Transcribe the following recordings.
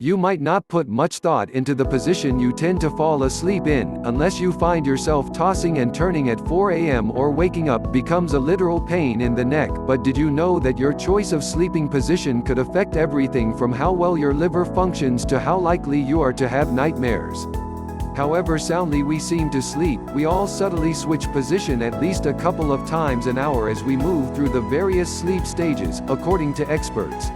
You might not put much thought into the position you tend to fall asleep in, unless you find yourself tossing and turning at 4 a.m. or waking up becomes a literal pain in the neck. But did you know that your choice of sleeping position could affect everything from how well your liver functions to how likely you are to have nightmares? However soundly we seem to sleep, we all subtly switch position at least a couple of times an hour as we move through the various sleep stages, according to experts.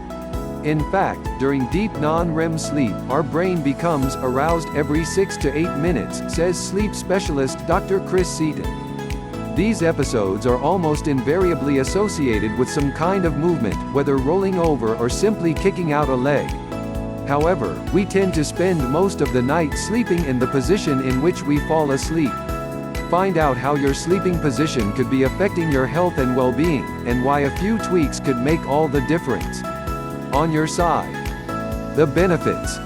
In fact, during deep non-REM sleep, our brain becomes aroused every 6 to 8 minutes, says sleep specialist Dr. Chris Seaton. These episodes are almost invariably associated with some kind of movement, whether rolling over or simply kicking out a leg. However, we tend to spend most of the night sleeping in the position in which we fall asleep. Find out how your sleeping position could be affecting your health and well-being, and why a few tweaks could make all the difference. On your side. The benefits.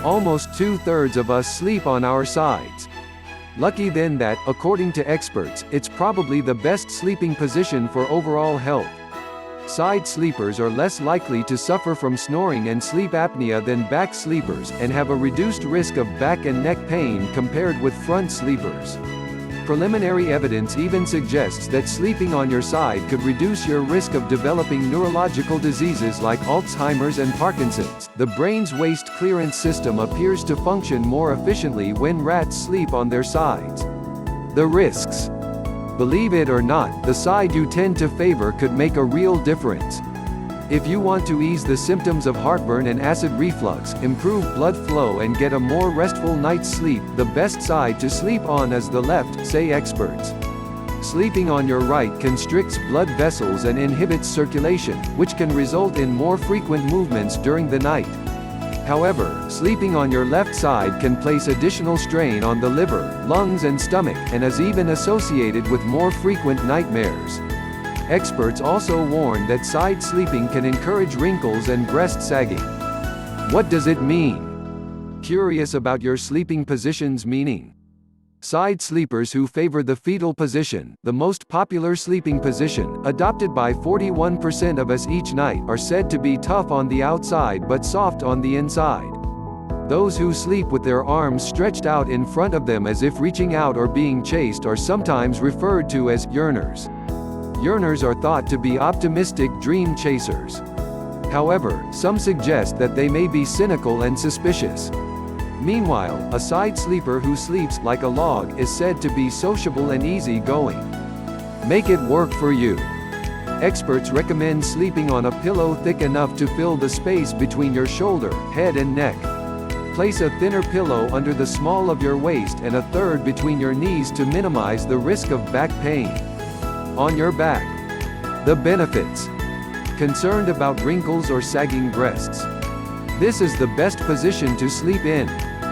Almost 2/3 of us sleep on our sides. Lucky then that, according to experts, it's probably the best sleeping position for overall health. Side sleepers are less likely to suffer from snoring and sleep apnea than back sleepers, and have a reduced risk of back and neck pain compared with front sleepers. Preliminary evidence even suggests that sleeping on your side could reduce your risk of developing neurological diseases like Alzheimer's and Parkinson's. The brain's waste clearance system appears to function more efficiently when rats sleep on their sides. The risks. Believe it or not, the side you tend to favor could make a real difference. If you want to ease the symptoms of heartburn and acid reflux, improve blood flow and get a more restful night's sleep, the best side to sleep on is the left, say experts. Sleeping on your right constricts blood vessels and inhibits circulation, which can result in more frequent movements during the night. However, sleeping on your left side can place additional strain on the liver, lungs and stomach, and is even associated with more frequent nightmares. Experts also warn that side sleeping can encourage wrinkles and breast sagging. What does it mean? Curious about your sleeping position's meaning? Side sleepers who favor the fetal position, the most popular sleeping position, adopted by 41% of us each night, are said to be tough on the outside but soft on the inside. Those who sleep with their arms stretched out in front of them as if reaching out or being chased are sometimes referred to as yearners. Yearners are thought to be optimistic dream chasers. However, some suggest that they may be cynical and suspicious. Meanwhile, a side sleeper who sleeps like a log is said to be sociable and easygoing. Make it work for you. Experts recommend sleeping on a pillow thick enough to fill the space between your shoulder, head and neck. Place a thinner pillow under the small of your waist and a third between your knees to minimize the risk of back pain. On your back. The benefits. Concerned about wrinkles or sagging breasts? This is the best position to sleep in.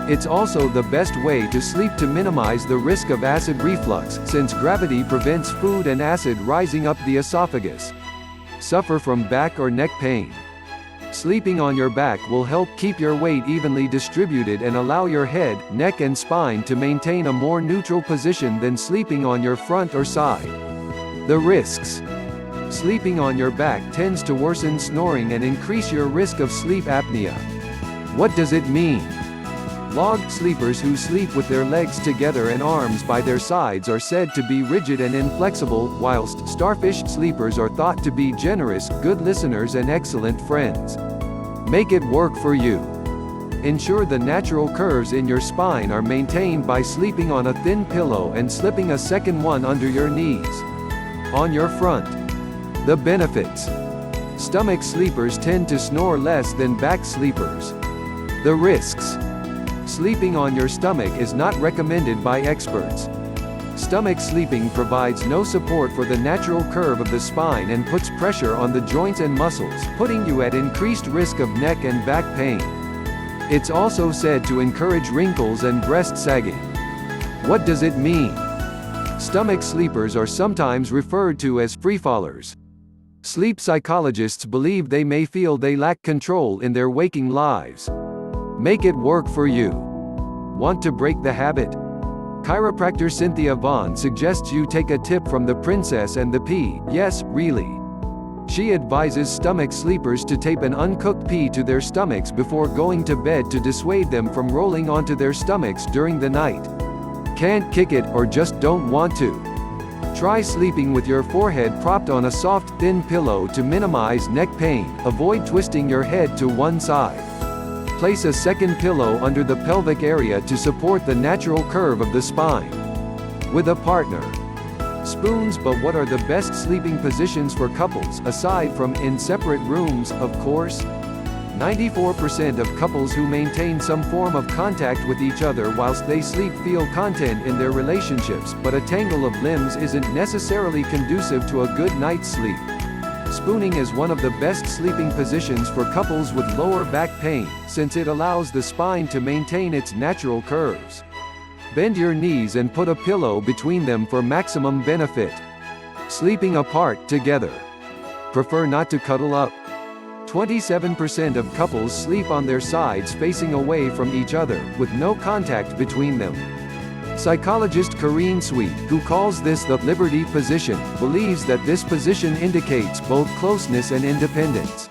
It's also the best way to sleep to minimize the risk of acid reflux, since gravity prevents food and acid rising up the esophagus. Suffer from back or neck pain? Sleeping on your back will help keep your weight evenly distributed and allow your head, neck and spine to maintain a more neutral position than sleeping on your front or side. The risks. Sleeping on your back tends to worsen snoring and increase your risk of sleep apnea. What does it mean? Log sleepers who sleep with their legs together and arms by their sides are said to be rigid and inflexible, whilst starfish sleepers are thought to be generous, good listeners and excellent friends. Make it work for you. Ensure the natural curves in your spine are maintained by sleeping on a thin pillow and slipping a second one under your knees. On your front. The benefits. Stomach sleepers tend to snore less than back sleepers. The risks. Sleeping on your stomach is not recommended by experts. Stomach sleeping provides no support for the natural curve of the spine and puts pressure on the joints and muscles, putting you at increased risk of neck and back pain. It's also said to encourage wrinkles and breast sagging. What does it mean? Stomach sleepers are sometimes referred to as freefallers. Sleep psychologists believe they may feel they lack control in their waking lives. Make it work for you. Want to break the habit? Chiropractor Cynthia Vaughn suggests you take a tip from the Princess and the Pea. Yes, really. She advises stomach sleepers to tape an uncooked pea to their stomachs before going to bed to dissuade them from rolling onto their stomachs during the night. Can't kick it or just don't want to? Try sleeping with your forehead propped on a soft, thin pillow to minimize neck pain. Avoid twisting your head to one side. Place a second pillow under the pelvic area to support the natural curve of the spine. With a partner. Spoons. But what are the best sleeping positions for couples, aside from in separate rooms, of course? 94% of couples who maintain some form of contact with each other whilst they sleep feel content in their relationships, but a tangle of limbs isn't necessarily conducive to a good night's sleep. Spooning is one of the best sleeping positions for couples with lower back pain, since it allows the spine to maintain its natural curves. Bend your knees and put a pillow between them for maximum benefit. Sleeping apart together. Prefer not to cuddle up. 27% of couples sleep on their sides facing away from each other, with no contact between them. Psychologist Corrine Sweet, who calls this the Liberty position, believes that this position indicates both closeness and independence.